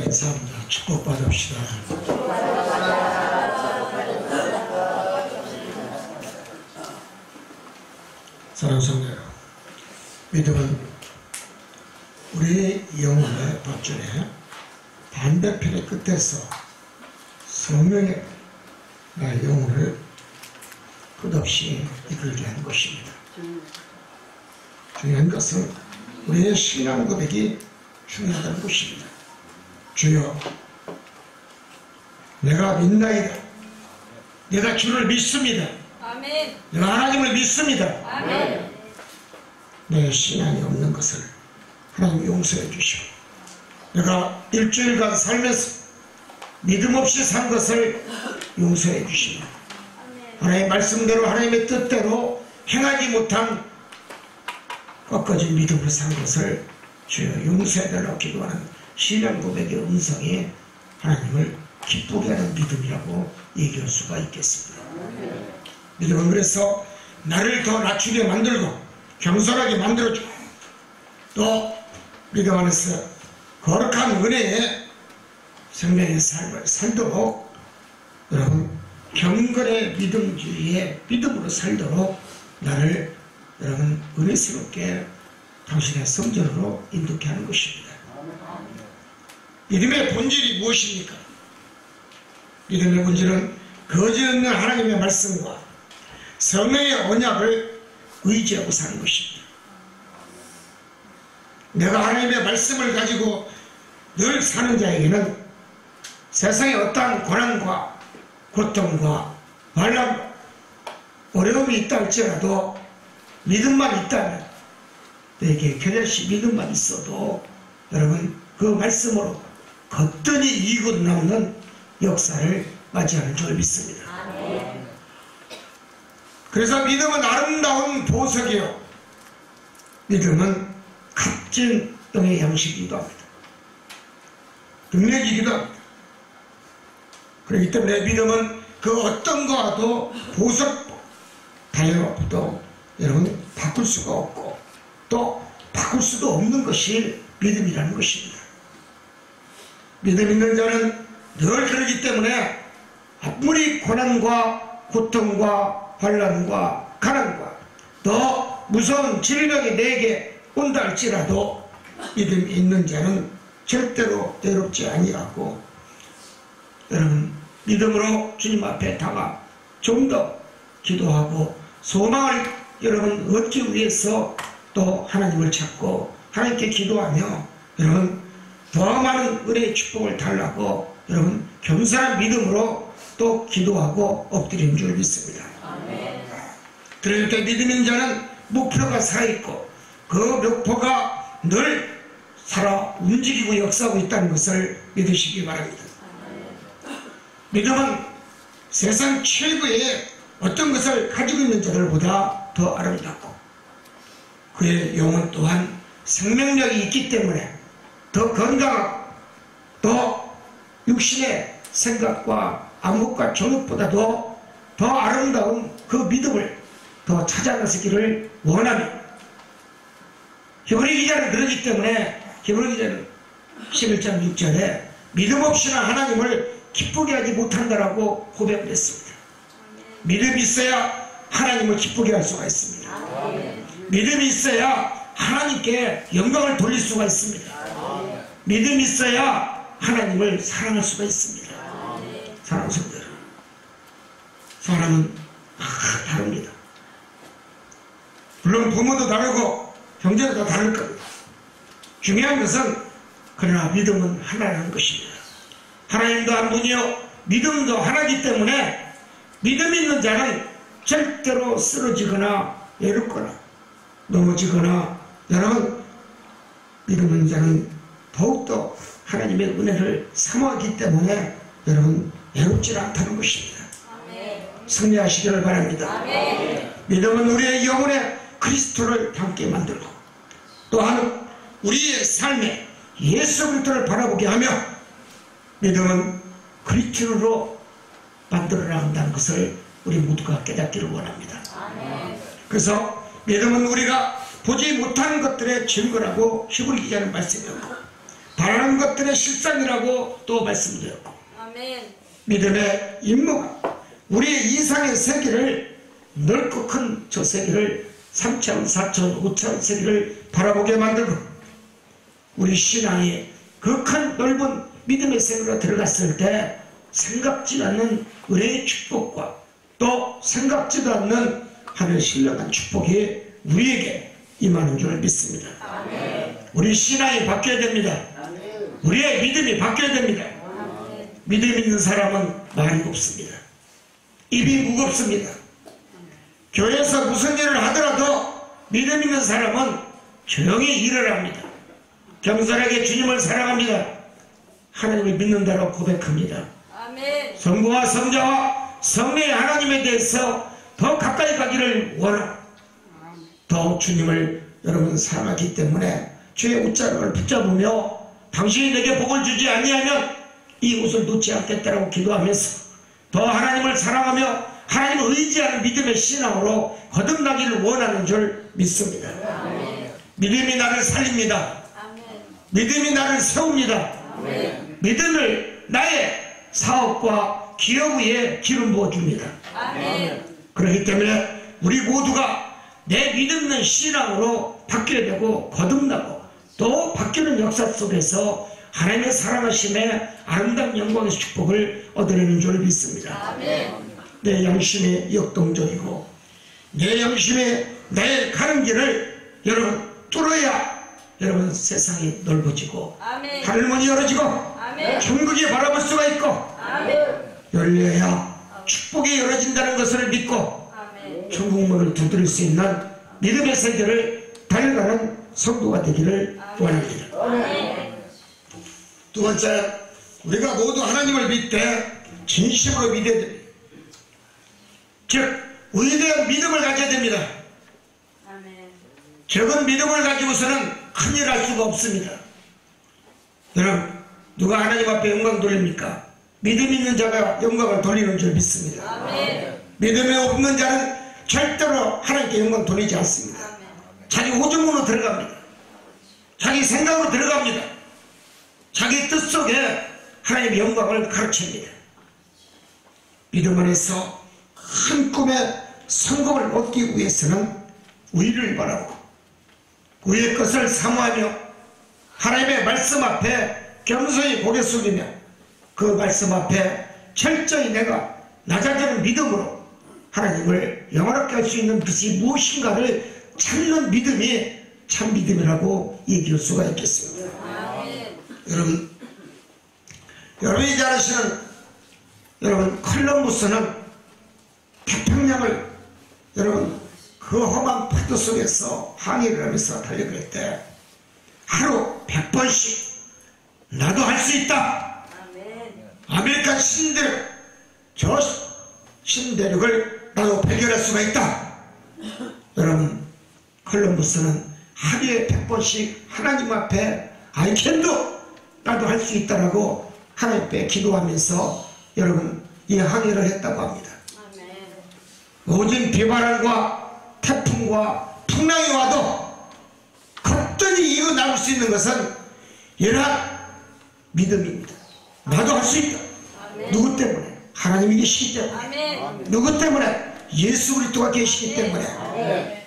감사합니다. 축복받읍시다. 사랑하는 성도 여러분, 믿음은 우리 영혼의 발전에 반대편의 끝에서 성령의 나의 영혼을 끝없이 이끌게 하는 것입니다. 중요한 것은 우리의 신앙 고백이 중요하다는 것입니다. 주여, 내가 믿나이다. 내가 주를 믿습니다. 아멘. 내가 하나님을 믿습니다. 아멘. 내 신앙이 없는 것을 하나님 용서해 주시고, 내가 일주일간 살면서 믿음 없이 산 것을 용서해 주시고, 하나님의 말씀대로 하나님의 뜻대로 행하지 못한 꺾어진 믿음으로 산 것을 주여 용서해 달라고 기도하는 신앙 고백의 음성이 하나님을 기쁘게 하는 믿음이라고 얘기할 수가 있겠습니다. 믿음은 그래서 나를 더 낮추게 만들고 겸손하게 만들어주고, 또 믿음 안에서 거룩한 은혜의 생명의 삶을 살도록, 여러분 경건의 믿음주의의 믿음으로 살도록 나를 여러분 은혜스럽게 당신의 성전으로 인도케 하는 것입니다. 믿음의 본질이 무엇입니까? 믿음의 본질은 거짓없는 하나님의 말씀과 성령의 언약을 의지하고 사는 것입니다. 내가 하나님의 말씀을 가지고 늘 사는 자에게는 세상의 어떠한 고난과 고통과 환난, 어려움이 있다 할지라도 믿음만 있다면, 내게 겨자씨 믿음만 있어도 여러분 그 말씀으로 거뜬히 이기고 남는 역사를 맞이하는 줄 믿습니다. 그래서 믿음은 아름다운 보석이요, 믿음은 값진 영의 양식이기도 합니다. 능력이기도 합니다. 그렇기 때문에 믿음은 그 어떤 거와도 보석 다이아도 여러분 바꿀 수가 없고, 또 바꿀 수도 없는 것이 믿음이라는 것입니다. 믿음 있는 자는 늘 그러기 때문에 아무리 고난과 고통과 환난과 가난과 더 무서운 질병이 내게 온다 할지라도 믿음이 있는 자는 절대로 외롭지 아니하고, 여러분 믿음으로 주님 앞에 다가 좀 더 기도하고 소망을 여러분 얻기 위해서 또 하나님을 찾고 하나님께 기도하며 여러분 더 많은 은혜의 축복을 달라고 여러분 겸손한 믿음으로 또 기도하고 엎드리는 줄 믿습니다. 그럴 때 믿음 있는 자는 목표가 살아있고 그 목표가 늘 살아 움직이고 역사하고 있다는 것을 믿으시기 바랍니다. 믿음은 세상 최고의 어떤 것을 가지고 있는 자들보다 더 아름답고, 그의 영혼 또한 생명력이 있기 때문에 더 건강하고, 더 육신의 생각과 안목과 정욕보다도 더 아름다운 그 믿음을 더 찾아가시기를 원하며, 히브리 기자는 그러기 때문에 히브리 기자는 11장 6절에 믿음 없이는 하나님을 기쁘게 하지 못한다라고 고백을 했습니다. 믿음이 있어야 하나님을 기쁘게 할 수가 있습니다. 믿음이 있어야 하나님께 영광을 돌릴 수가 있습니다. 믿음이 있어야 하나님을 사랑할 수가 있습니다. 사랑하는 성도 여러분, 사람은 다릅니다. 물론 부모도 다르고 형제도 다를 겁니다. 중요한 것은 그러나 믿음은 하나라는 것입니다. 하나님도 한 분이요 믿음도 하나이기 때문에 믿음 있는 자는 절대로 쓰러지거나 외롭거나 넘어지거나, 여러분 믿음 있는 자는 더욱더 하나님의 은혜를 사모하기 때문에 여러분 외롭지 않다는 것입니다. 승리하시기를 바랍니다. 믿음은 우리의 영혼에 그리스도를 닮게 만들고, 또한 우리의 삶에 예수 그리스도를 바라보게 하며, 믿음은 그리스도로 만들어 나간다는 것을 우리 모두가 깨닫기를 원합니다. 그래서 믿음은 우리가 보지 못하는 것들의 증거라고 히브리 기자는 말씀했고, 바라는 것들의 실상이라고 또 말씀드렸고, 아멘. 믿음의 임무가 우리의 이상의 세계를, 넓고 큰 저 세계를 3차원, 4차원, 5차원 세계를 바라보게 만들고, 우리 신앙이 그 큰 넓은 믿음의 세계로 들어갔을 때 생각지도 않는 은혜의 축복과 또 생각지도 않는 하늘 신령한 축복이 우리에게 임하는 줄 믿습니다. 아멘. 우리 신앙이 바뀌어야 됩니다. 아멘. 우리의 믿음이 바뀌어야 됩니다. 아멘. 믿음 있는 사람은 말이 없습니다. 입이 무겁습니다. 교회에서 무슨 일을 하더라도 믿음 있는 사람은 조용히 일을 합니다. 겸손하게 주님을 사랑합니다. 하나님을 믿는다고 고백합니다. 아멘. 성부와 성자와 성령의 하나님에 대해서 더 가까이 가기를 원하고, 더 주님을 여러분 사랑하기 때문에 주의 옷자락을 붙잡으며 당신이 내게 복을 주지 아니하면 이 옷을 놓지 않겠다라고 기도하면서 더 하나님을 사랑하며 하나님을 의지하는 믿음의 신앙으로 거듭나기를 원하는 줄 믿습니다. 아멘. 믿음이 나를 살립니다. 아멘. 믿음이 나를 세웁니다. 아멘. 믿음을 나의 사업과 기업 위에 기름 부어줍니다. 아멘. 그렇기 때문에 우리 모두가 내 믿음 있는 신앙으로 바뀌게 되고 거듭나고 또 바뀌는 역사 속에서 하나님의 사랑하심의 아름다운 영광의 축복을 얻어내는 줄 믿습니다. 아멘. 내 양심이 역동적이고 내 양심이 내 가는 길을 여러분 뚫어야 여러분 세상이 넓어지고 아멘. 하늘문이 열어지고 아멘. 천국이 바라볼 수가 있고 아멘. 열려야 축복이 열어진다는 것을 믿고 아멘. 천국문을 두드릴 수 있는 믿음의 세계를 달려가는 성도가 되기를 원합니다. 아멘. 두 번째, 우리가 모두 하나님을 믿되 진심으로 믿어야 됩니다. 즉 위대한 믿음을 가져야 됩니다. 아멘. 적은 믿음을 가지고서는 큰일 할 수가 없습니다. 여러분, 누가 하나님 앞에 영광 돌립니까? 믿음 있는 자가 영광을 돌리는 줄 믿습니다. 아멘. 믿음이 없는 자는 절대로 하나님께 영광 돌리지 않습니다. 아멘. 자기 호정으로 들어갑니다. 자기 생각으로 들어갑니다. 자기 뜻 속에 하나님의 영광을 가르칩니다. 믿음 안에서 큰 꿈의 성공을 얻기 위해서는 위를 바라고 위의 것을 사모하며 하나님의 말씀 앞에 겸손히 고개 숙이며 그 말씀 앞에 철저히 내가 낮아지는 믿음으로 하나님을 영원하게 할 수 있는 것이 무엇인가를 찾는 믿음이 참 믿음이라고 얘기할 수가 있겠습니다. 아멘. 여러분이 잘 아시는 여러분 콜럼버스는 태평양을 여러분 그 험한 파도 속에서 항해를 하면서 달려갈 때 하루 100번씩 나도 할 수 있다. 아멘. 아메리칸 신대륙 저 신대륙을 나도 발견할 수가 있다. 여러분 콜럼버스는 하루에 100번씩 하나님 앞에 I can do 나도 할 수 있다라고 하나님 앞에 기도하면서 여러분 이 항해를 했다고 합니다. 아멘. 모든 비바람과 태풍과 풍랑이 와도 겁전히 이겨 나올 수 있는 것은 이러한 믿음입니다. 나도 할 수 있다. 아멘. 누구 때문에? 하나님이 계시기 때문에. 아멘. 누구 때문에? 예수 그리스도가 계시기 때문에. 아멘.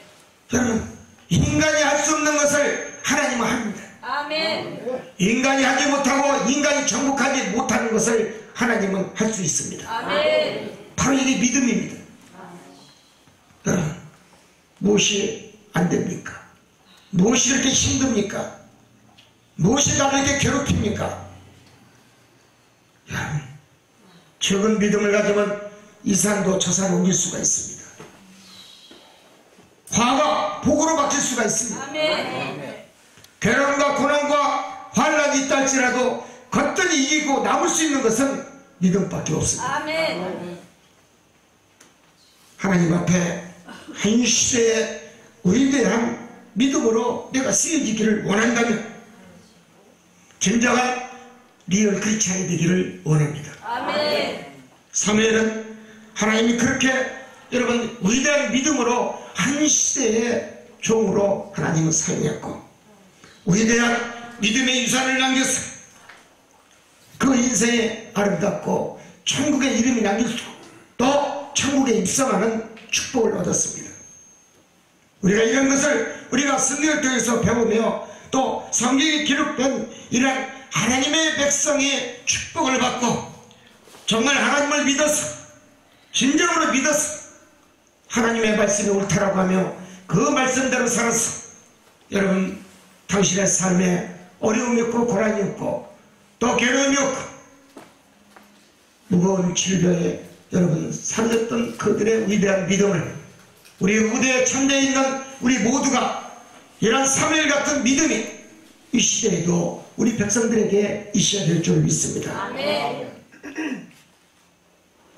여러분 인간이 할 수 없는 것을 하나님은 합니다. 아멘. 인간이 하지 못하고 인간이 정복하지 못하는 것을 하나님은 할 수 있습니다. 아멘. 바로 이게 믿음입니다. 여러분 무엇이 안 됩니까? 무엇이 이렇게 힘듭니까? 무엇이 나를 이렇게 괴롭힙니까? 여러분 적은 믿음을 가지면 이 산도 저 산을 옮길 수가 있습니다. 화가 복으로 바뀔 수가 있습니다. 아멘. 괴로움과 고난과 환란이 있다 할지라도 거뜬히 이기고 남을 수 있는 것은 믿음밖에 없습니다. 아멘. 하나님 앞에 한 시대의 위대한 믿음으로 내가 쓰여지기를 원한다면 진정한 리얼 크리스찬이 되기를 원합니다. 아멘. 사무엘은 하나님이 그렇게 여러분 위대한 믿음으로 한 시대의 종으로 하나님을 사용했고 위대한 믿음의 유산을 남겨서 그 인생에 아름답고 천국의 이름이 남겨서 또 천국에 입성하는 축복을 얻었습니다. 우리가 이런 것을 우리가 성경을 통해서 배우며 또 성경에 기록된 이런 하나님의 백성의 축복을 받고 정말 하나님을 믿어서 진정으로 믿어서 하나님의 말씀이 옳다라고 하며 그 말씀대로 살아서 여러분 당신의 삶에 어려움이 없고 고난이 없고 또 괴로움이 없고 무거운 질병에 여러분 살렸던 그들의 위대한 믿음을 우리 후대에 천대에 있는 우리 모두가 이런 사무엘 같은 믿음이 이 시대에도 우리 백성들에게 있어야 될 줄 믿습니다. 아멘.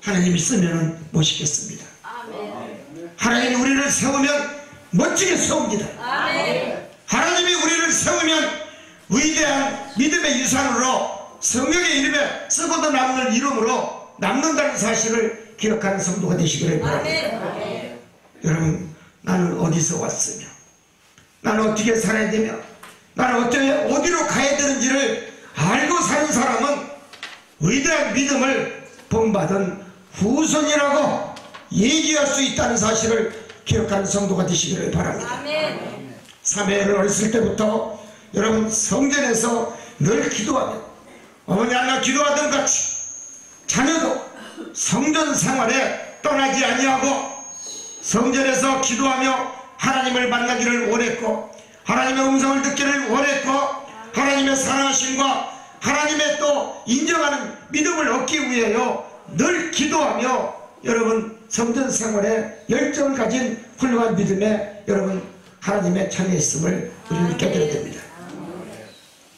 하나님이 쓰면 멋있겠습니다. 아멘. 하나님이 우리를 세우면 멋지게 세웁니다. 아멘. 하나님이 우리를 세우면 위대한 믿음의 유산으로 성령의 이름에 쓰고도 남는 이름으로 남는다는 사실을 기억하는 성도가 되시기를 바랍니다. 아멘. 여러분, 나는 어디서 왔으며 나는 어떻게 살아야 되며 나는 어디로 가야 되는지를 알고 사는 사람은 위대한 믿음을 본받은 후손이라고 얘기할 수 있다는 사실을 기억하는 성도가 되시기를 바랍니다. 아멘. 사무엘은 어렸을 때부터 여러분 성전에서 늘 기도하며 어머니 하나 기도하던 같이 자녀도 성전 생활에 떠나지 아니하고 성전에서 기도하며 하나님을 만나기를 원했고 하나님의 음성을 듣기를 원했고 하나님의 사랑하심과 하나님의 또 인정하는 믿음을 얻기 위하여 늘 기도하며 여러분 성전 생활에 열정을 가진 훌륭한 믿음에 여러분 하나님의 참여 있음을 우리는 깨달아야 됩니다.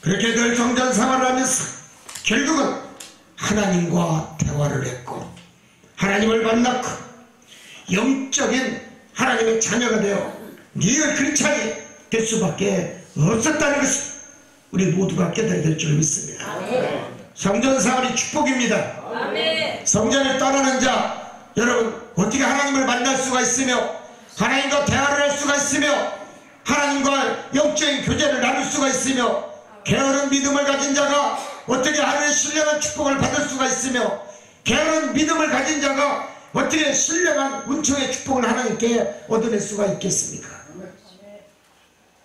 그렇게 늘 성전 생활을 하면서 결국은 하나님과 대화를 했고 하나님을 만났고 영적인 하나님의 자녀가 되어 리얼 크리스찬이 될 수밖에 없었다는 것을 우리 모두가 깨달아야 될 줄 믿습니다. 성전 생활이 축복입니다. 아멘. 성전을 떠나는 자 여러분 어떻게 하나님을 만날 수가 있으며 하나님과 대화를 할 수가 있으며 하나님과 영적인 교제를 나눌 수가 있으며 게으른 믿음을 가진 자가 어떻게 하늘의 신령한 축복을 받을 수가 있으며 게으른 믿음을 가진 자가 어떻게 신령한 은총의 축복을 하나님께 얻어낼 수가 있겠습니까?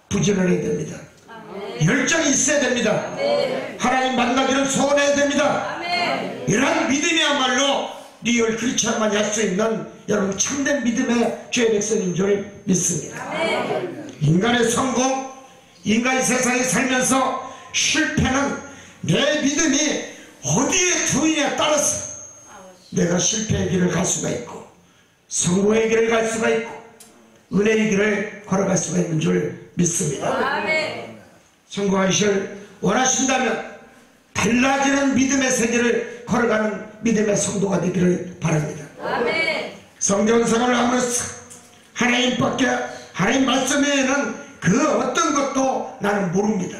부지런해야 됩니다. 열정이 있어야 됩니다. 하나님 만나기를 소원해야 됩니다. 이러한 믿음이야말로 리얼 크리스찬만이 할 수 있는 여러분 참된 믿음의 주의 백성인 줄 믿습니다. 인간의 성공, 인간이 세상에 살면서 실패는 내 믿음이 어디에 두느냐에 따라서 내가 실패의 길을 갈 수가 있고 성공의 길을 갈 수가 있고 은혜의 길을 걸어갈 수가 있는 줄 믿습니다. 성공하시길 원하신다면 달라지는 믿음의 세계를 걸어가는 믿음의 성도가 되기를 바랍니다. 성경생활을 함으로써 하나님 말씀 외에는 그 어떤 것도 나는 모릅니다.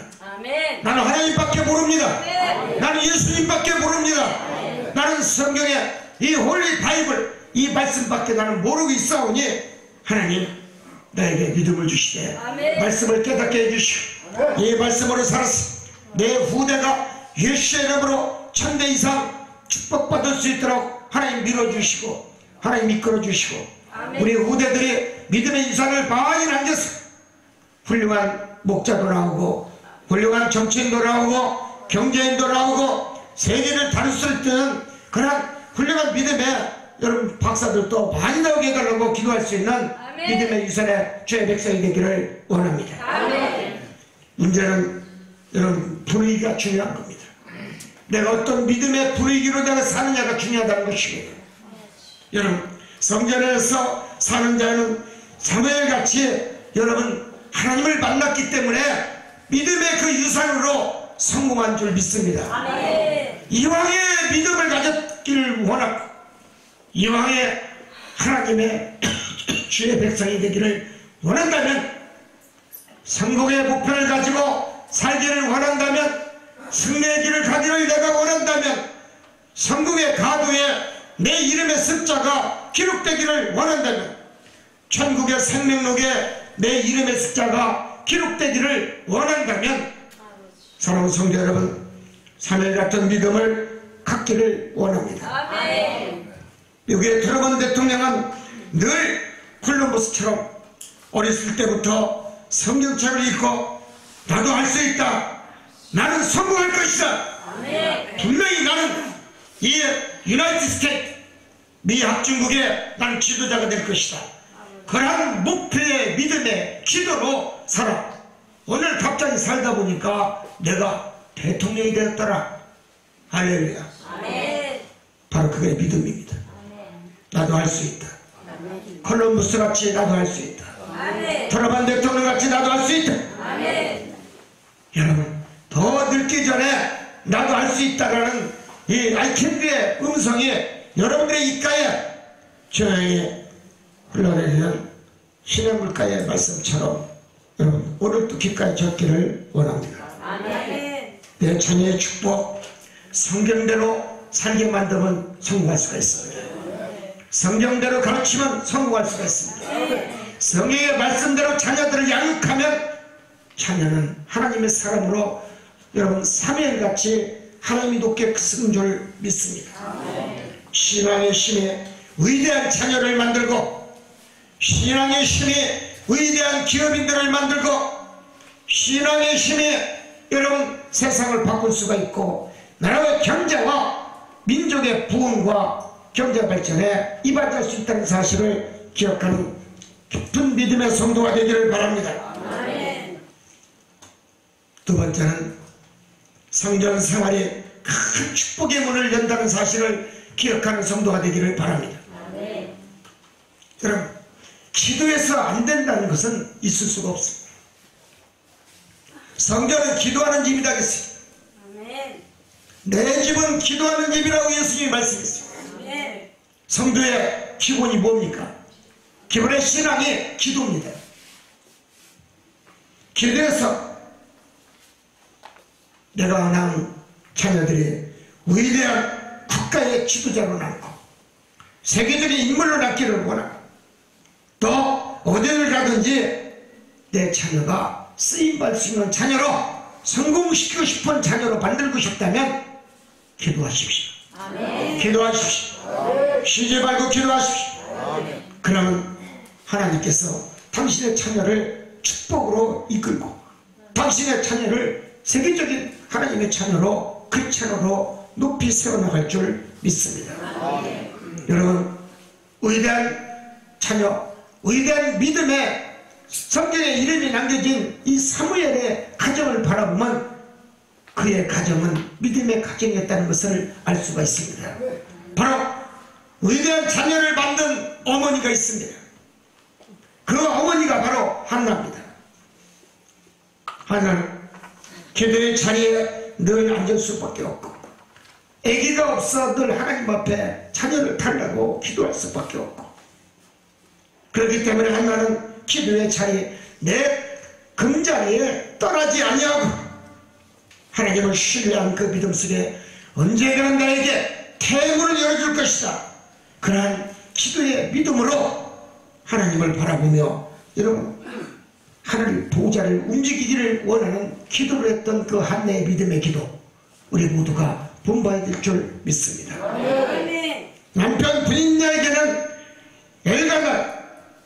나는 하나님밖에 모릅니다. 나는 예수님밖에 모릅니다. 나는 성경의 이 홀리 바이블 이 말씀밖에 나는 모르고 있사오니 하나님 나에게 믿음을 주시되 말씀을 깨닫게 해주시오. 이 말씀으로 살아서 내 후대가 예수의 이름으로 1000대 이상 축복받을 수 있도록 하나님 밀어주시고 하나님 이끌어주시고 우리 후대들이 믿음의 유산을 많이 남겨서 훌륭한 목자도 나오고 훌륭한 정치인도 나오고 경제인도 나오고 세계를 다룰 수 있는 그런 훌륭한 믿음의 여러분 박사들도 많이 나오게 해달라고 기도할 수 있는 믿음의 유산의 주의 백성이 되기를 원합니다. 문제는 여러분 분위기가 중요한 겁니다. 내가 어떤 믿음의 분위기로 내가 사느냐가 중요하다는 것입니다. 여러분 성전에서 사는 자는 사무엘같이 여러분 하나님을 만났기 때문에 믿음의 그 유산으로 성공한 줄 믿습니다. 이왕의 믿음을 가졌기를 원하고 이왕의 하나님의 주의 백성이 되기를 원한다면 성공의 목표를 가지고 살기를 원한다면 승리의 길을 가기를 내가 원한다면 성공의 가도에 내 이름의 숫자가 기록되기를 원한다면 천국의 생명록에 내 이름의 숫자가 기록되기를 원한다면 사랑하는 성도 여러분, 사늘 같은 믿음을 갖기를 원합니다. 아멘. 미국의 트럼프 대통령은 늘 콜럼버스처럼 어렸을 때부터 성경책을 읽고 나도 할 수 있다, 나는 성공할 것이다, 아멘. 분명히 나는 이 유나이티드 스테이트 미합중국의 나는 지도자가 될 것이다, 그러한 목표의 믿음의 기도로 살아. 오늘 갑자기 살다 보니까 내가 대통령이 되었더라. 할렐루야. 아멘. 바로 그게 믿음입니다. 나도 할 수 있다. 콜럼버스 같이 나도 할 수 있다. 아멘. 트럼프 대통령 같이 나도 할 수 있다. 아멘. 여러분, 더 늙기 전에 나도 할 수 있다라는 이 아이캔드의 음성이 여러분들의 입가에 조용히 흘러내리는 신의 물가의 말씀처럼 여러분 오늘도 귓가에 적기를 원합니다. 아멘. 내 자녀의 축복, 성경대로 살게 만들면 성공할 수가 있습니다. 성경대로 가르치면 성공할 수가 있습니다. 성경의 말씀대로 자녀들을 양육하면 자녀는 하나님의 사람으로 여러분 사무엘같이 하나님이 높게 쓰는 줄 믿습니다. 신앙의 힘에 위대한 자녀를 만들고, 신앙의 힘에 위대한 기업인들을 만들고, 신앙의 힘에 여러분 세상을 바꿀 수가 있고, 나라의 경제와 민족의 부흥과 경제 발전에 이바지할 수 있다는 사실을 기억하는 깊은 믿음의 성도가 되기를 바랍니다. 아멘. 두 번째는 성전 생활이 큰 축복의 문을 연다는 사실을 기억하는 성도가 되기를 바랍니다. 아멘. 여러분, 기도해서 안 된다는 것은 있을 수가 없습니다. 성전은 기도하는 집이다 했어요. 아멘. 내 집은 기도하는 집이라고 예수님이 말씀했어요. 아멘. 성도의 기본이 뭡니까? 기본의 신앙이 기도입니다. 기도해서 내가 낳은 자녀들이 위대한 국가의 지도자로 낳고 세계적인 인물로 낳기를 원하고, 또 어디를 가든지 내 자녀가 쓰임받을 수 있는 자녀로, 성공시키고 싶은 자녀로 만들고 싶다면 기도하십시오. 아멘. 기도하십시오. 쉬지 말고 기도하십시오. 그러면 하나님께서 당신의 자녀를 축복으로 이끌고 당신의 자녀를 세계적인 하나님의 자녀로, 크리스찬으로 높이 세워나갈 줄 믿습니다. 여러분, 위대한 자녀, 위대한 믿음의 성경에 이름이 남겨진 이 사무엘의 가정을 바라보면 그의 가정은 믿음의 가정이었다는 것을 알 수가 있습니다. 바로 위대한 자녀를 만든 어머니가 있습니다. 그 어머니가 바로 한나입니다. 한나는 기도의 자리에 늘 앉을 수밖에 없고, 아기가 없어 늘 하나님 앞에 자녀를 달라고 기도할 수밖에 없고, 그렇기 때문에 한나는 기도의 자리에, 내 금자리에 떠나지 아니하고 하나님을 신뢰한 그 믿음 속에 언젠가 나에게 태문을 열어줄 것이다, 그러한 기도의 믿음으로 하나님을 바라보며 여러분 하늘 보좌를 움직이기를 원하는 기도를 했던 그 한나의 믿음의 기도, 우리 모두가 본받아야 될 줄 믿습니다. 아멘. 남편 부인에게는 엘가나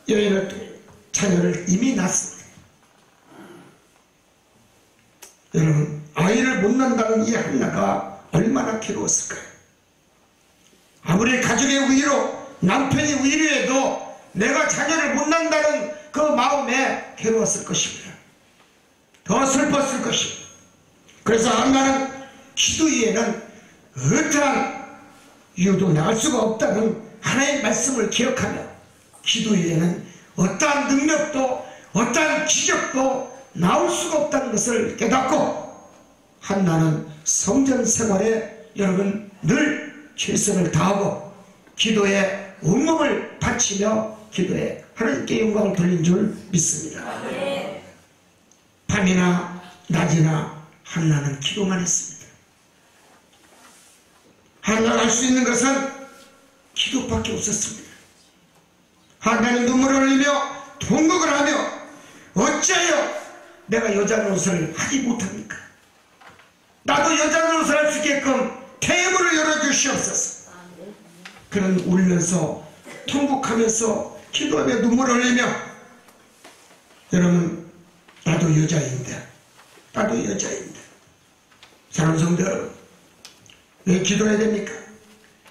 여인을 통해 자녀를 이미 낳았습니다. 여러분, 아이를 못 낳는다는 이 한나가 얼마나 괴로웠을까요? 아무리 가족의 위로, 남편의 위로해도 내가 자녀를 못 낳는다는 그 마음에 괴로웠을 것입니다. 더 슬펐을 것입니다. 그래서 한나는 기도 이에는 어떠한 이유도 나갈 수가 없다는 하나의 말씀을 기억하며, 기도 이에는 어떠한 능력도 어떠한 기적도 나올 수가 없다는 것을 깨닫고, 한나는 성전 생활에 여러분 늘 최선을 다하고 기도에 온몸을 바치며 기도에 하나님께 영광을 돌린 줄 믿습니다. 밤이나 낮이나 한나는 기도만 했습니다. 한나가 할 수 있는 것은 기도밖에 없었습니다. 한나는 눈물을 흘리며 통곡을 하며 어찌하여 내가 여자 노릇을 하지 못합니까? 나도 여자로서 할 수 있게끔 태문을 열어주시옵소서. 그는 울면서 통곡하면서 기도하며 눈물을 흘리며, 여러분, 나도 여자인데 사랑하는 성도 여러분, 왜 기도해야 됩니까?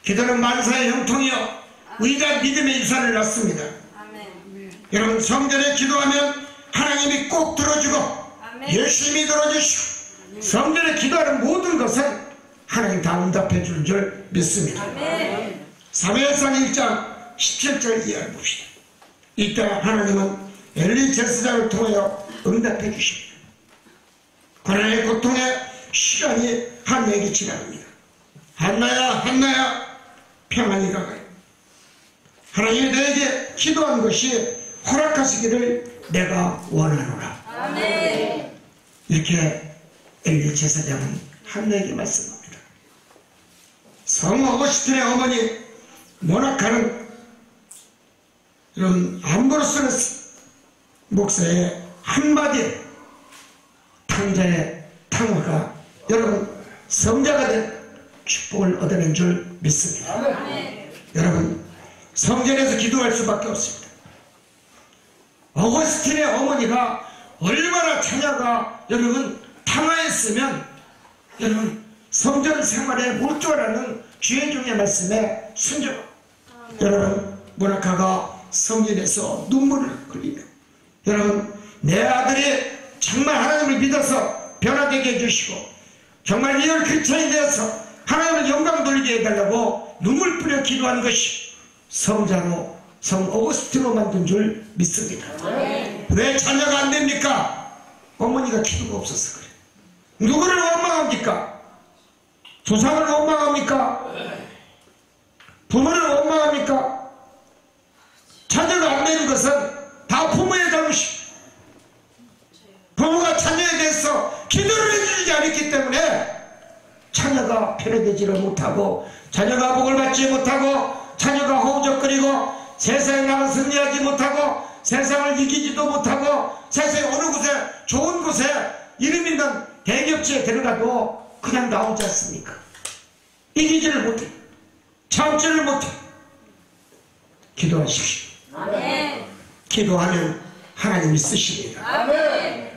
기도는 만사의 형통이요 위대한 믿음의 유산을 낳습니다. 아멘. 여러분, 성전에 기도하면 하나님이 꼭 들어주고 열심히 들어주시고, 성전에 기도하는 모든 것은 하나님 다 응답해 주는 줄 믿습니다. 아멘. 사무엘상 1장 17절 이하를 봅시다. 이때 하나님은 엘리 제사장을 통하여 응답해 주십니다. 고난의 고통의 시간이 한나에게 지나갑니다. 한나야 평안히 가가요. 하나님이 너에게 기도한 것이 허락하시기를 내가 원하노라. 아멘. 이렇게 엘리 제사장은 한나에게 말씀합니다. 성 어거스틴의 어머니 모나카는 이런 암브로스 목사의 한마디 탕자의 탕화가 여러분 성자가 된 축복을 얻어낸 줄 믿습니다. 아멘. 여러분, 성전에서 기도할 수밖에 없습니다. 어거스틴의 어머니가 얼마나 자녀가 여러분 탕화했으면 여러분 성전 생활에 몰두하라는 주의 종의 말씀에 순종. 여러분, 모나카가 성전에서 눈물을 흘리며, 여러분, 내 아들이 정말 하나님을 믿어서 변화되게 해주시고 정말 리얼 크리스천이 되어서 하나님을 영광 돌리게 해달라고 눈물 뿌려 기도한 것이 성자로 성 어거스틴으로 만든 줄 믿습니다. 왜 자녀가 안 됩니까? 어머니가 기도가 없어서 그래. 누구를 원망합니까? 조상을 원망합니까? 부모를 원망합니까? 자녀가 안 되는 것은 다 부모의 잘못입니다. 부모가 자녀에 대해서 기도를 해주지 않았기 때문에 자녀가 편애되지를 못하고, 자녀가 복을 받지 못하고, 자녀가 허우적거리고, 세상에 나가 승리하지 못하고, 세상을 이기지도 못하고, 세상에 어느 곳에 좋은 곳에 이름 있는 대기업체에 들어가도 그냥 나오지 않습니까? 이기지를 못해, 참지를 못해. 기도하십시오. 아멘. 기도하면 하나님이 쓰십니다. 아멘.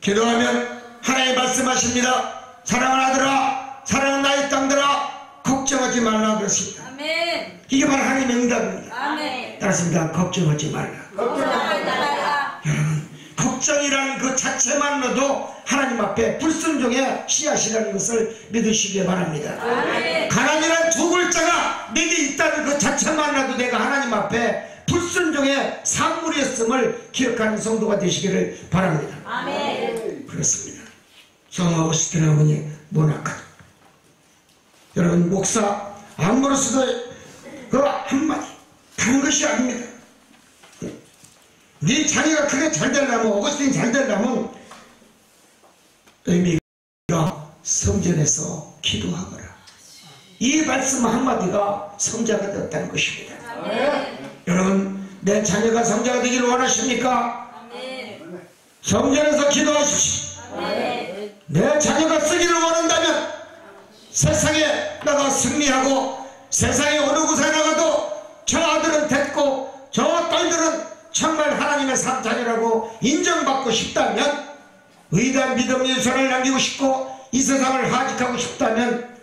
기도하면 하나님 말씀하십니다. 사랑하는 아들아, 사랑하는 나의 땅들아, 걱정하지 말라 그랬습니다. 아멘. 이게 바로 하나님의 응답입니다. 아멘. 따라서 걱정하지 말라. 걱정하지 말라. 여러분, 걱정이라는 그 자체만으로도 하나님 앞에 불순종의 씨앗이라는 것을 믿으시기 바랍니다. 아멘. 가난이라는 두 글자가 내게 있다는 그 자체만으로도 내가 하나님 앞에 불순종의 산물이었음을 기억하는 성도가 되시기를 바랍니다. 아멘. 그렇습니다. 성 어거스틴 어머니 모나카, 여러분, 목사 암브로스도 그 한마디 다른 것이 아닙니다. 네 자녀가 크게 잘 되려면, 어거스틴이 잘 되려면 의미가 성전에서 기도하거라. 이 말씀 한마디가 성자가 되었다는 것입니다. 아멘. 여러분, 내 자녀가 성자가 되기를 원하십니까? 아멘. 성전에서 기도하십시오. 아멘. 내 자녀가 쓰기를 원한다면 세상에 나가 승리하고, 세상에 어느 곳에 나가도 저 아들은 됐고 저 딸들은 정말 하나님의 자녀라고 인정받고 싶다면, 위대한 믿음의 유산을 남기고 싶고 이 세상을 하직하고 싶다면,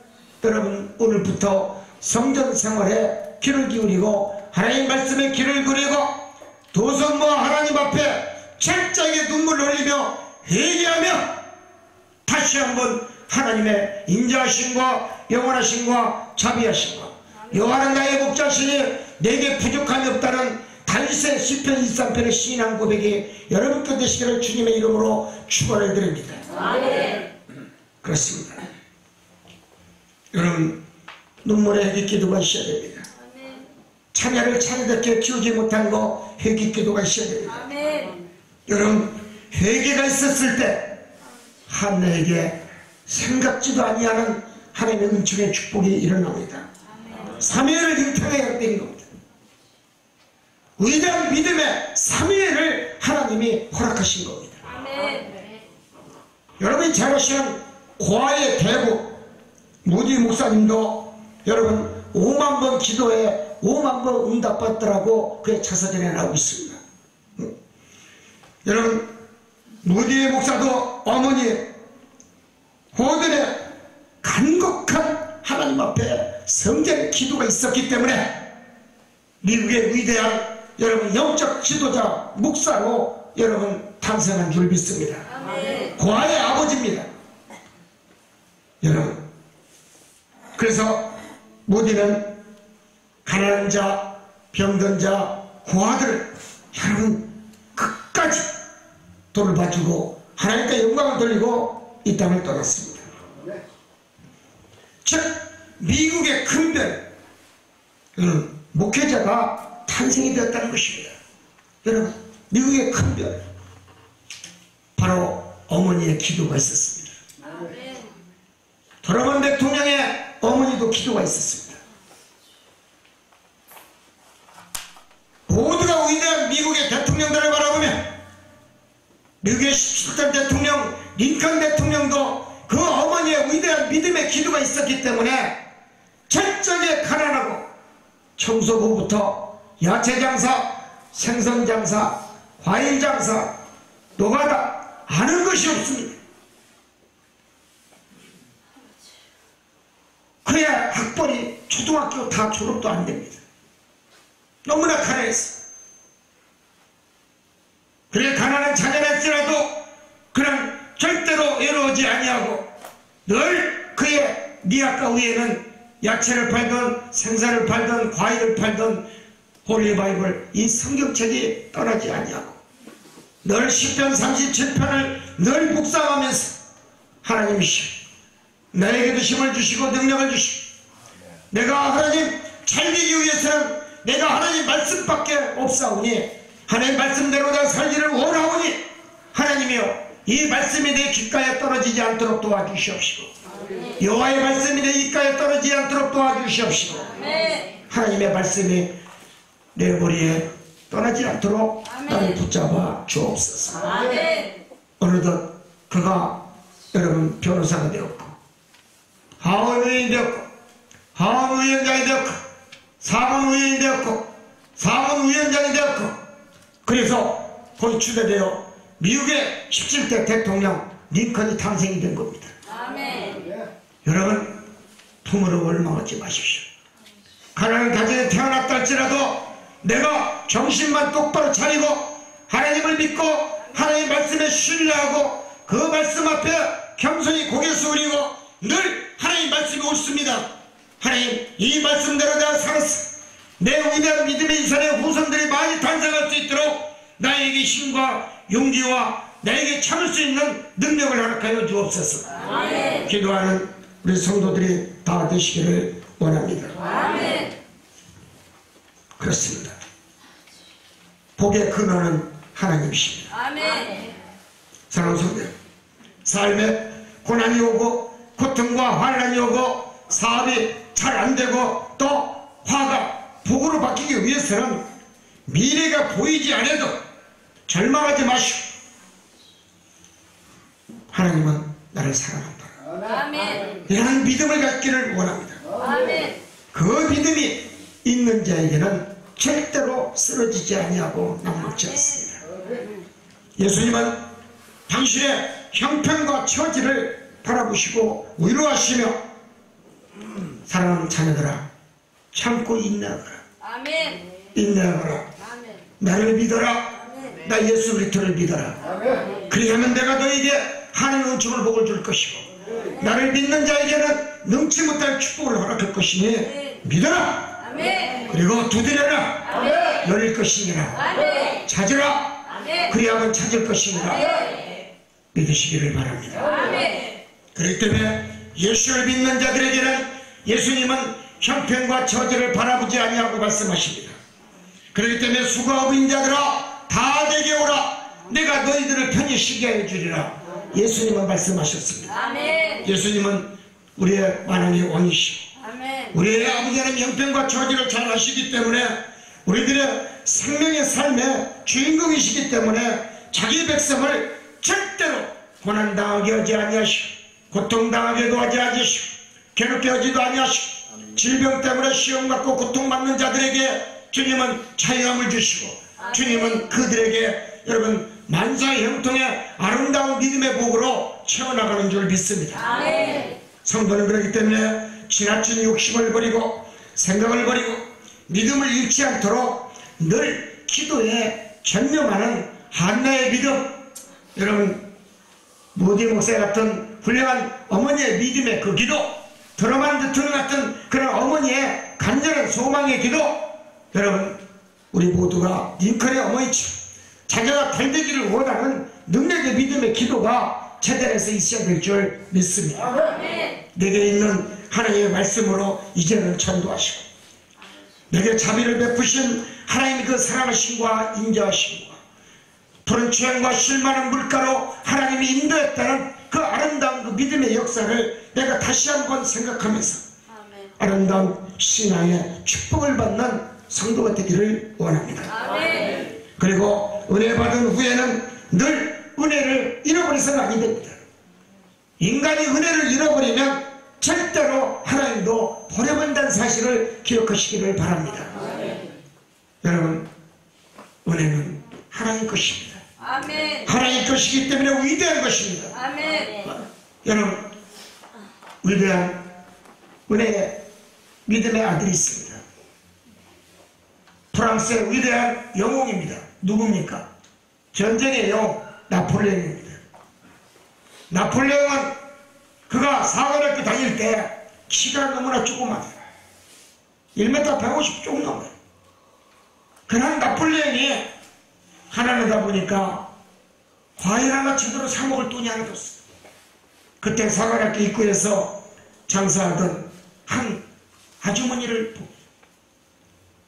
여러분, 오늘부터 성전 생활에 귀를 기울이고 하나님 말씀에 귀를 기울이고 도성모와 하나님 앞에 철저하게 눈물을 흘리며 회개하며 다시 한번 하나님의 인자하심과 영원하심과 자비하심과, 여호와는 나의 목자시니 내게 부족함이 없다는 다윗의 시편 23편의 신앙 고백이 여러분께 되시기를 주님의 이름으로 축원을 드립니다. 아멘. 그렇습니다. 여러분, 눈물의 회개 기도가 있어야 됩니다. 아멘. 자녀를 자녀답게 키우지 못한 거 회개 기도가 있어야 됩니다. 아멘. 여러분, 회개가 있었을 때 하나님에게 생각지도 아니하는 하나님의 은총의 축복이 일어납니다. 사무엘을 잉태해야 되는 겁니다. 위대한 믿음의 사무엘을 하나님이 허락하신 겁니다. 아멘. 여러분이 잘 아시는 고아의 대부 모디 목사님도 여러분 5만 번 기도에 5만 번 응답받더라고 그의 자서전에 나오고 있습니다. 여러분 모디의 목사도 어머니 호들의 간곡한 하나님 앞에 성전의 기도가 있었기 때문에 미국의 위대한 여러분 영적 지도자 목사로 여러분 탄생한 줄 믿습니다. 아멘. 고아의 아버지입니다. 여러분 그래서 모디는 가난한 자, 병든 자, 고아들을 여러분 끝까지 돌봐주고 하나님께 영광을 돌리고 이 땅을 떠났습니다. 즉 미국의 큰별 목회자가 탄생이 되었다는 것입니다. 여러분 미국의 큰별 바로 어머니의 기도가 있었습니다. 아멘. 트럼프 대통령의 어머니도 기도가 있었습니다. 모두가 위대한 미국의 대통령들을 바라보면 미국의 17대 대통령 링컨 대통령도 그 어머니의 위대한 믿음의 기도가 있었기 때문에 철저하게 가난하고 청소부부터 야채 장사, 생선 장사, 과일 장사, 노가다 아는 것이 없습니다. 그래야 학벌이 초등학교 다 졸업도 안 됩니다. 너무나 가난했어. 그래 가난한 자녀일지라도 그는 절대로 외로우지 아니하고 늘 그의 미약가 위에는 야채를 팔던 생선을 팔던 과일을 팔던 홀리바이블 이 성경책이 떠나지 아니하고 늘 시편 37편을 늘 묵상하면서 하나님이시여 나에게도 힘을 주시고 능력을 주시고 내가 하나님 살기 위해서는 내가 하나님 말씀밖에 없사오니 하나님 말씀대로 내가 살기를 원하오니 하나님이여 이 말씀이 내 귓가에 떨어지지 않도록 도와주시옵시고 여호와의 말씀이 내 귓가에 떨어지지 않도록 도와주시옵시고 하나님의 말씀이 내 머리에 떠나지 않도록 나를 붙잡아 주옵소서. 어느덧 그가 여러분 변호사가 되었고 하원의원이 되었고 하원위원장이 되었고 사원위원이 되었고 사원위원장이 되었고 그래서 거기 추대되어 미국의 17대 대통령 링컨이 탄생이 된 겁니다. 여러분 품으로 원망하지 마십시오. 가난한 가정에 태어났다 할지라도 내가 정신만 똑바로 차리고 하나님을 믿고 하나님 말씀에 신뢰하고 그 말씀 앞에 겸손히 고개 숙이고 늘 하나님 말씀이 옳습니다. 하나님 이 말씀대로 내가 살았어. 내 위대한 믿음의 이산의 후손들이 많이 탄생할 수 있도록 나에게 힘과 용기와 나에게 참을 수 있는 능력을 허락하여 주옵소서. 아멘. 기도하는 우리 성도들이 다 되시기를 원합니다. 아멘. 그렇습니다. 복의 근원은 하나님이십니다. 아멘. 사랑하는 성도, 삶에 고난이 오고 고통과 환난이 오고 사업이 잘 안되고 또 화가 복으로 바뀌기 위해서는 미래가 보이지 않아도 절망하지 마시오. 하나님은 나를 사랑한다. 아멘. 이런 믿음을 갖기를 원합니다. 아멘. 그 믿음이 있는 자에게는 절대로 쓰러지지 아니하고 낙심치 않습니다. 예수님은 당신의 형편과 처지를 바라보시고 위로하시며 사랑하는 자녀들아 참고 인내하거라. 아멘. 인내하거라. 아멘. 나를 믿어라. 아멘. 나 예수 그리스도를 믿어라. 아멘. 그리하면 내가 너에게 하나님의 은총을 복을 줄 것이고 나를 믿는 자에게는 능치 못할 축복을 허락할 것이니 믿어라. 아멘. 그리고 두드려라. 아멘. 열릴 것이니라. 아멘. 찾으라. 아멘. 그리하면 찾을 것이니라. 아멘. 믿으시기를 바랍니다. 아멘. 그렇기 때문에 예수를 믿는 자들에게는 예수님은 형편과 처지를 바라보지 아니하고 말씀하십니다. 그렇기 때문에 수고하고 자들아 다 내게 오라. 내가 너희들을 편히 쉬게 하여 주리라. 예수님은 말씀하셨습니다. 아멘. 예수님은 우리의 만왕의 왕이시오. 아멘. 우리의 아버지 하나님 형편과 처지를 잘 아시기 때문에 우리들의 생명의 삶의 주인공이시기 때문에 자기 백성을 절대로 고난당하게 하지 아니하시고 고통당하게도 하지 않으시고 괴롭게 하지도 아니하시고 질병 때문에 시험받고 고통받는 자들에게 주님은 자유함을 주시고 주님은 그들에게 여러분 만사의 형통의 아름다운 믿음의 복으로 채워나가는 줄 믿습니다. 성도는 그렇기 때문에 지나친 욕심을 버리고 생각을 버리고 믿음을 잃지 않도록 늘 기도에 전념하는 한나의 믿음, 여러분 모디 목사 같은 훌륭한 어머니의 믿음의 그 기도, 드러만 듯 같은 그런 어머니의 간절한 소망의 기도, 여러분 우리 모두가 링컨의 어머니처럼 자녀가 잘되기를 원하는 능력의 믿음의 기도가 제대로서 있어야 될 줄 믿습니다. 내게 있는 하나님의 말씀으로 이제는 전도하시고 내게 자비를 베푸신 하나님의 그 사랑하심과 인자하심과 푸른 취향과 실만한 물가로 하나님이 인도했다는 그 아름다운 그 믿음의 역사를 내가 다시 한번 생각하면서 아름다운 신앙의 축복을 받는 성도가 되기를 원합니다. 그리고 은혜 받은 후에는 늘 은혜를 잃어버려서는 아니 됩니다. 인간이 은혜를 잃어버리면 절대로 하나님도 버려본다는 사실을 기억하시기를 바랍니다. 여러분 은혜는 하나님 것입니다. 하나님 것이기 때문에 위대한 것입니다. 여러분 위대한 은혜의 믿음의 아들이 있습니다. 프랑스의 위대한 영웅입니다. 누굽니까? 전쟁의 영웅 나폴레옹입니다. 나폴레옹은 그가 사관학교 다닐 때 키가 너무나 조그마해요. 1m 150 조금 넘어요. 그런 나폴레옹이 가난하다 보니까 과일 하나 제대로 사 먹을 돈이 안 들었어요. 그때 사관학교 입구에서 장사하던 한 아주머니를 보고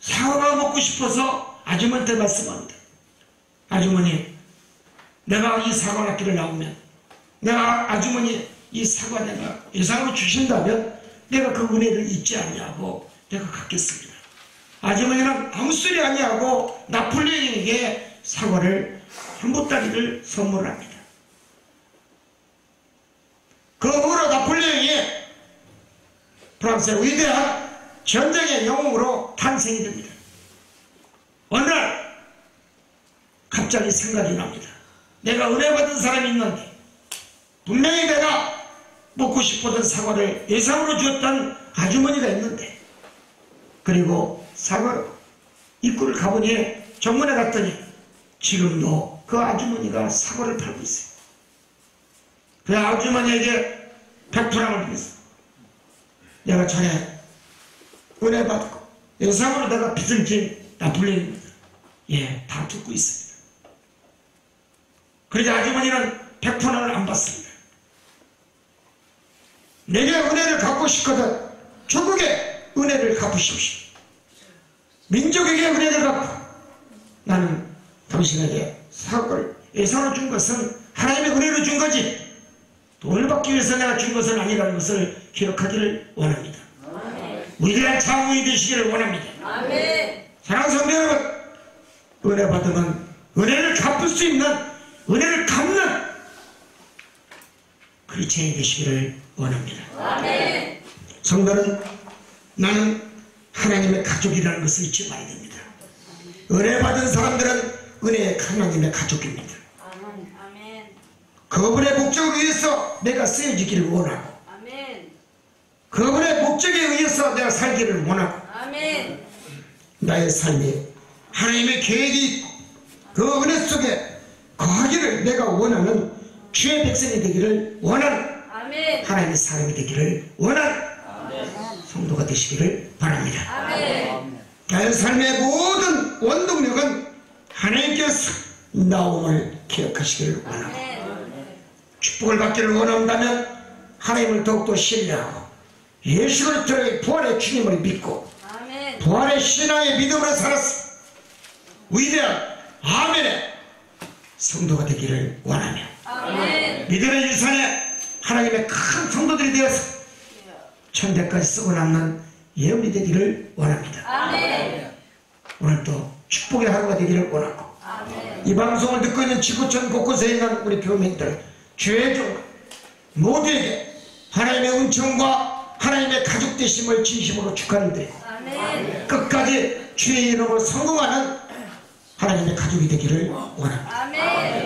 사과 먹고 싶어서 아주머니한테 말씀합니다. 아주머니, 내가 이 사관학교를 나오면 내가 아주머니 이 사과 내가 예상으로 주신다면 내가 그 은혜를 잊지 않냐고 내가 갖겠습니다. 아주머니는 아무 소리 아니하고 나폴레옹에게 사과를 한 보따리를 선물합니다. 그 후로 나폴레옹이 프랑스의 위대한 전쟁의 영웅으로 탄생이 됩니다. 어느 날 갑자기 생각이 납니다. 내가 은혜 받은 사람이 있는데 분명히 내가 먹고 싶었던 사과를 예상으로 주었던 아주머니가 있는데, 그리고 사과로 입구를 가보니 정문에 갔더니 지금도 그 아주머니가 사과를 팔고 있어요. 그 아주머니에게 100프랑을 드렸어요. 내가 전에 은혜 받고 예상으로 내가 빚을 진 나폴레옹입니다. 예, 다 듣고 있습니다. 그러자 아주머니는 100프랑을 안 받습니다. 내게 은혜를 갚고 싶거든 조국의 은혜를 갚으십시오. 민족에게 은혜를 갚고 나는 당신에게 사과를 예산을 준 것은 하나님의 은혜로 준 거지 돈을 받기 위해서 내가 준 것은 아니라는 것을 기억하기를 원합니다. 위대한 장군이 되시기를 원합니다. 사랑하는 성도 여러분, 은혜 받으면 은혜를 갚을 수 있는 은혜를 갚는 크리스천이 되시기를 원합니다. 성도는 나는 하나님의 가족이라는 것을 잊지 말아야 됩니다. 은혜 받은 사람들은 은혜의 하나님의 가족입니다. 그분의 목적을 위해서 내가 쓰여지기를 원하고 그분의 목적에 의해서 내가 살기를 원하고 나의 삶이 하나님의 계획이 있고 그 은혜 속에 거하기를 내가 원하는 주의 백성이 되기를 원하는 하나님의 사람이 되기를 원하는 성도가 되시기를 바랍니다. 나의 삶의 모든 원동력은 하나님께서 나옴을 기억하시기를 원하고 축복을 받기를 원한다면 하나님을 더욱더 신뢰하고 예수 그리스도의 부활의 주님을 믿고 부활의 신앙의 믿음으로 살았어 위대한 아멘의 성도가 되기를 원하며 믿음의 유산에 하나님의 큰 성도들이 되어서 천대까지 쓰고 남는 예언이 되기를 원합니다. 오늘도 축복의 하루가 되기를 원하고 이 방송을 듣고 있는 지구촌 곳곳에 있는 우리 교민들 주의 종 모두에게 하나님의 은총과 하나님의 가족 되심을 진심으로 축하드리고 아멘. 끝까지 주의 이름으로 성공하는 하나님의 가족이 되기를 원합니다. 아멘.